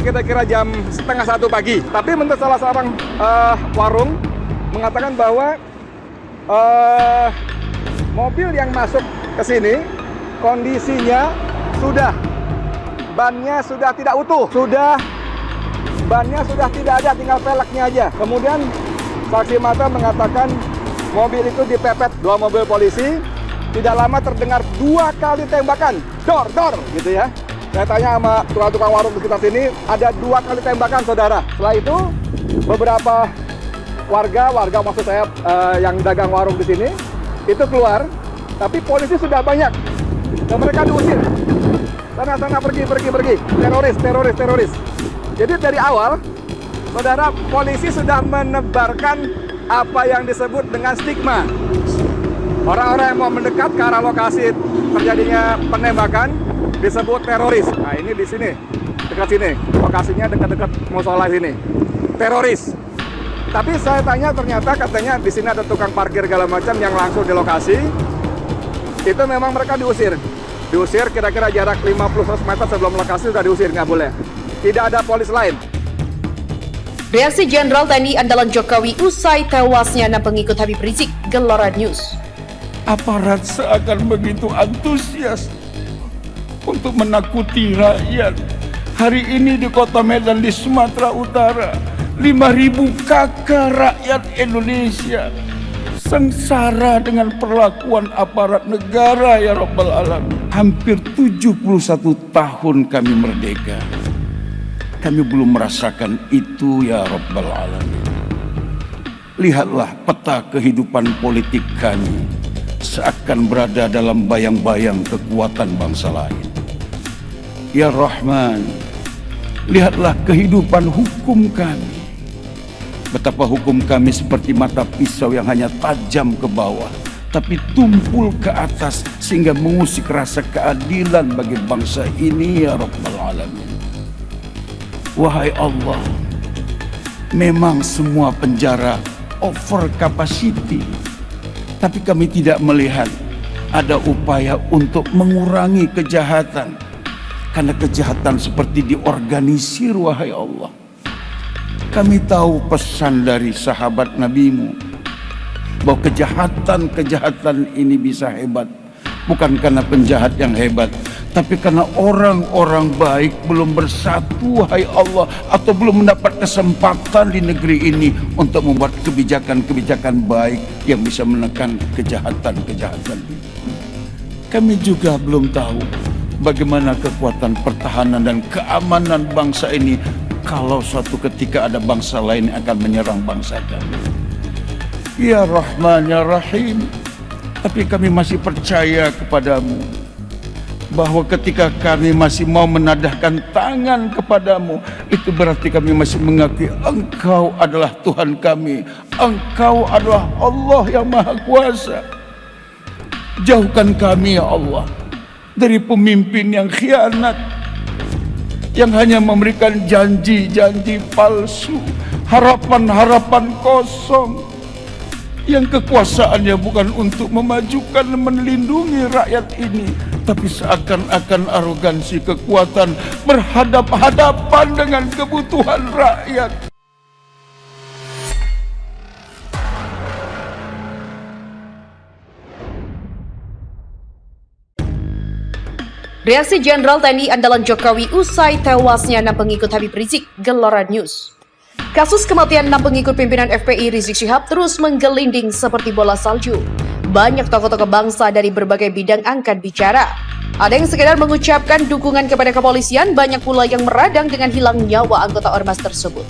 kira-kira jam setengah 1 pagi. Tapi menurut salah seorang warung mengatakan bahwa mobil yang masuk ke sini kondisinya bannya sudah tidak utuh, bannya sudah tidak ada, tinggal peleknya aja. Kemudian saksi mata mengatakan mobil itu dipepet 2 mobil polisi. Tidak lama terdengar 2 kali tembakan, dor gitu ya. Saya tanya sama tukang warung di sekitar sini, ada 2 kali tembakan, saudara. Setelah itu beberapa warga maksud saya yang dagang warung di sini itu keluar, tapi polisi sudah banyak dan mereka diusir. Sana pergi, teroris. Jadi dari awal, saudara, polisi sudah menebarkan apa yang disebut dengan stigma. Orang-orang yang mau mendekat ke arah lokasi terjadinya penembakan disebut teroris. Nah, ini di sini, dekat sini, lokasinya dekat-dekat musola sini. Teroris. Tapi saya tanya, ternyata katanya di sini ada tukang parkir segala macam yang langsung di lokasi. Itu memang mereka diusir kira-kira jarak 50-100 meter sebelum lokasi sudah diusir, nggak boleh. Tidak ada polis lain. Reaksi Jenderal TNI andalan Jokowi usai tewasnya 6 pengikut Habib Rizik, Gelora News. Aparat seakan begitu antusias untuk menakuti rakyat. Hari ini di Kota Medan di Sumatera Utara, 5.000 kakak rakyat Indonesia sengsara dengan perlakuan aparat negara, ya Rabbal Alamin. Hampir 71 tahun kami merdeka, kami belum merasakan itu, ya Rabbal Alamin. Lihatlah peta kehidupan politik kami, seakan berada dalam bayang-bayang kekuatan bangsa lain. Ya Rahman, lihatlah kehidupan hukum kami. Betapa hukum kami seperti mata pisau yang hanya tajam ke bawah, tapi tumpul ke atas sehingga mengusik rasa keadilan bagi bangsa ini, ya Rabbal Alamin. Wahai Allah, memang semua penjara over capacity, tapi kami tidak melihat ada upaya untuk mengurangi kejahatan. Karena kejahatan seperti diorganisir, wahai Allah. Kami tahu pesan dari sahabat Nabi-Mu bahwa kejahatan ini bisa hebat, bukan karena penjahat yang hebat, tapi karena orang-orang baik belum bersatu, wahai Allah, atau belum mendapat kesempatan di negeri ini untuk membuat kebijakan-kebijakan baik yang bisa menekan kejahatan-kejahatan ini. Kami juga belum tahu bagaimana kekuatan pertahanan dan keamanan bangsa ini kalau suatu ketika ada bangsa lain yang akan menyerang bangsa kami. Ya Rahman, ya Rahim. Tapi kami masih percaya kepadamu, bahwa ketika kami masih mau menadahkan tangan kepadamu, itu berarti kami masih mengakui Engkau adalah Tuhan kami. Engkau adalah Allah yang Maha Kuasa. Jauhkan kami, ya Allah, dari pemimpin yang khianat, yang hanya memberikan janji-janji palsu, harapan-harapan kosong, yang kekuasaannya bukan untuk memajukan dan melindungi rakyat ini, tapi seakan-akan arogansi kekuatan berhadap-hadapan dengan kebutuhan rakyat. Reaksi Jenderal TNI andalan Jokowi usai tewasnya 6 pengikut Habib Rizik, Gelora News. Kasus kematian 6 pengikut pimpinan FPI Rizik Syihab terus menggelinding seperti bola salju. Banyak tokoh-tokoh bangsa dari berbagai bidang angkat bicara. Ada yang sekedar mengucapkan dukungan kepada kepolisian, banyak pula yang meradang dengan hilang nyawa anggota ormas tersebut.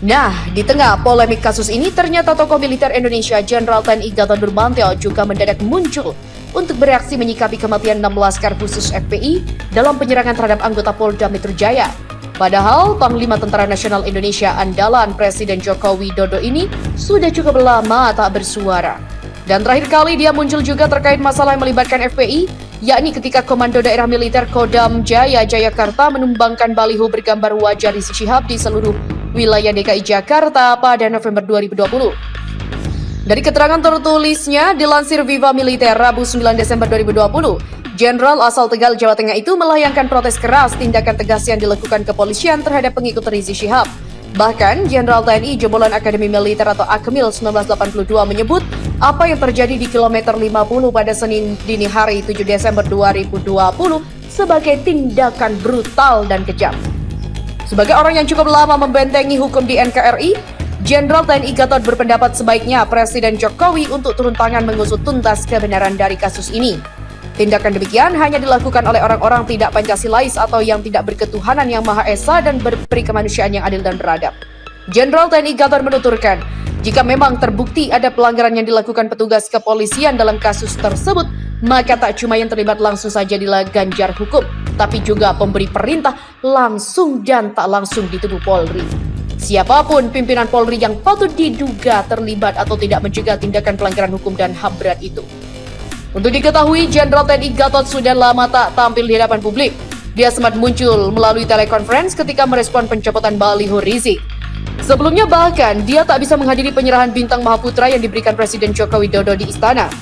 Nah, di tengah polemik kasus ini, ternyata tokoh militer Indonesia Jenderal TNI Gatot Nurmantio juga mendadak muncul untuk bereaksi menyikapi kematian 6 laskar khusus FPI dalam penyerangan terhadap anggota Polda Metro Jaya. Padahal Panglima Tentara Nasional Indonesia andalan Presiden Joko Widodo ini sudah cukup lama tak bersuara. Dan terakhir kali dia muncul juga terkait masalah yang melibatkan FPI, yakni ketika Komando Daerah Militer Kodam Jaya Jayakarta menumbangkan baliho bergambar wajah Rizik Syihab di seluruh wilayah DKI Jakarta pada November 2020. Dari keterangan tertulisnya dilansir Viva Militer Rabu 9 Desember 2020, Jenderal asal Tegal, Jawa Tengah itu melayangkan protes keras tindakan tegas yang dilakukan kepolisian terhadap pengikut Rizik Syihab. Bahkan, Jenderal TNI Jebolan Akademi Militer atau Akmil 1982 menyebut apa yang terjadi di kilometer 50 pada Senin dini hari 7 Desember 2020 sebagai tindakan brutal dan kejam. Sebagai orang yang cukup lama membentengi hukum di NKRI, Jenderal TNI Gatot berpendapat sebaiknya Presiden Jokowi untuk turun tangan mengusut tuntas kebenaran dari kasus ini. Tindakan demikian hanya dilakukan oleh orang-orang tidak Pancasilais atau yang tidak berketuhanan yang Maha Esa dan berperi kemanusiaan yang adil dan beradab. Jenderal TNI Gatot menuturkan, jika memang terbukti ada pelanggaran yang dilakukan petugas kepolisian dalam kasus tersebut, maka tak cuma yang terlibat langsung saja diganjar hukum, tapi juga pemberi perintah langsung dan tak langsung di tubuh Polri. Siapapun pimpinan Polri yang patut diduga terlibat atau tidak mencegah tindakan pelanggaran hukum dan HAM berat itu. Untuk diketahui, Jenderal TNI Gatot sudah lama tak tampil di hadapan publik. Dia sempat muncul melalui telekonferensi ketika merespon pencopotan baliho Rizik. Sebelumnya bahkan, dia tak bisa menghadiri penyerahan bintang Mahaputra yang diberikan Presiden Joko Widodo di istana.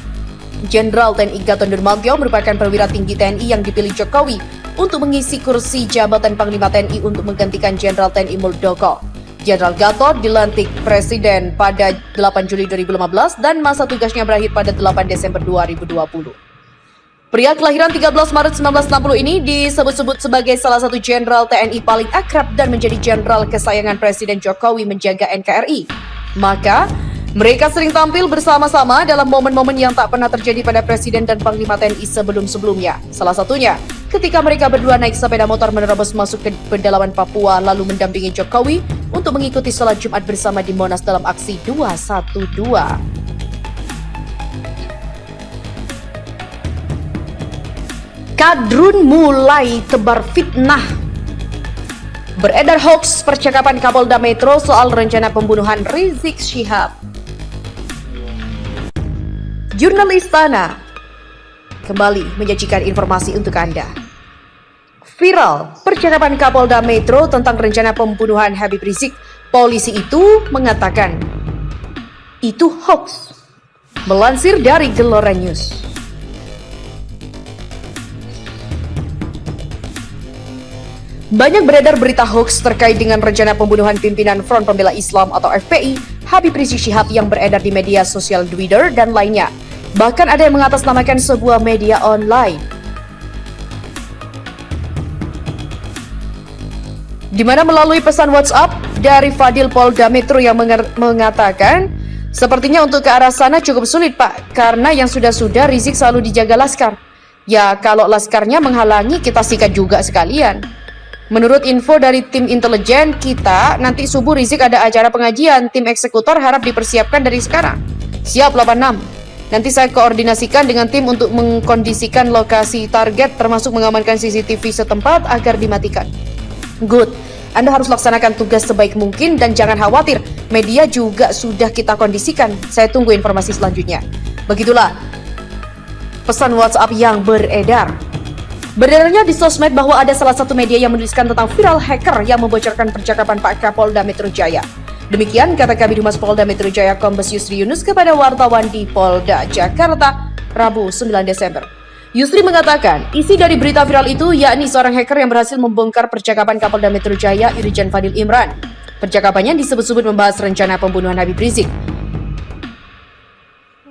Jenderal TNI Gatot Nurmantio merupakan perwira tinggi TNI yang dipilih Jokowi untuk mengisi kursi jabatan Panglima TNI untuk menggantikan Jenderal TNI Muldoko. Jenderal Gatot dilantik Presiden pada 8 Juli 2015 dan masa tugasnya berakhir pada 8 Desember 2020. Pria kelahiran 13 Maret 1960 ini disebut-sebut sebagai salah satu jenderal TNI paling akrab dan menjadi jenderal kesayangan Presiden Jokowi menjaga NKRI. Maka, mereka sering tampil bersama-sama dalam momen-momen yang tak pernah terjadi pada Presiden dan Panglima TNI sebelum-sebelumnya. Salah satunya, ketika mereka berdua naik sepeda motor menerobos masuk ke pedalaman Papua lalu mendampingi Jokowi untuk mengikuti sholat Jumat bersama di Monas dalam aksi 212. Kadrun mulai tebar fitnah. Beredar hoaks percakapan Kapolda Metro soal rencana pembunuhan Rizik Syihab. Jurnal Istana kembali menyajikan informasi untuk Anda. Viral percakapan Kapolda Metro tentang rencana pembunuhan Habib Rizik. Polisi itu mengatakan itu hoax. Melansir dari Gelora News. Banyak beredar berita hoax terkait dengan rencana pembunuhan pimpinan Front Pembela Islam atau FPI, Habib Rizik Syihab yang beredar di media sosial Twitter dan lainnya. Bahkan ada yang mengatasnamakan sebuah media online. Di mana melalui pesan WhatsApp dari Fadil Polda Metro yang mengatakan, sepertinya untuk ke arah sana cukup sulit Pak, karena yang sudah-sudah Rizik selalu dijaga laskar. Ya kalau laskarnya menghalangi kita sikat juga sekalian. Menurut info dari tim intelijen kita, nanti subuh Rizik ada acara pengajian, tim eksekutor harap dipersiapkan dari sekarang. Siap 86. Nanti saya koordinasikan dengan tim untuk mengkondisikan lokasi target termasuk mengamankan CCTV setempat agar dimatikan. Good. Anda harus laksanakan tugas sebaik mungkin dan jangan khawatir, media juga sudah kita kondisikan. Saya tunggu informasi selanjutnya. Begitulah pesan WhatsApp yang beredar. Beredarnya di sosmed bahwa ada salah satu media yang menuliskan tentang viral hacker yang membocorkan percakapan Pak Kapolda Metro Jaya. Demikian kata Kabid Humas Polda Metro Jaya Kombes Yusri Yunus kepada wartawan di Polda Jakarta, Rabu 9 Desember. Yusri mengatakan, isi dari berita viral itu yakni seorang hacker yang berhasil membongkar percakapan Kapolda Metro Jaya Irjen Fadil Imran. Percakapannya disebut-sebut membahas rencana pembunuhan Habib Rizik.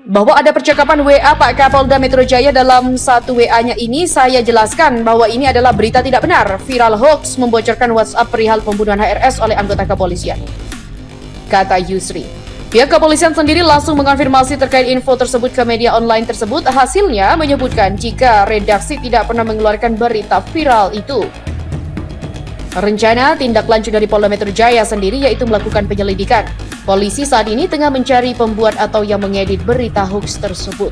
Bahwa ada percakapan WA Pak Kapolda Metro Jaya dalam satu WA-nya ini, saya jelaskan bahwa ini adalah berita tidak benar, viral hoax membocorkan WhatsApp perihal pembunuhan HRS oleh anggota kepolisian, kata Yusri. Pihak kepolisian sendiri langsung mengonfirmasi terkait info tersebut ke media online tersebut. Hasilnya menyebutkan jika redaksi tidak pernah mengeluarkan berita viral itu. Rencana tindak lanjut dari Polda Metro Jaya sendiri yaitu melakukan penyelidikan. Polisi saat ini tengah mencari pembuat atau yang mengedit berita hoax tersebut.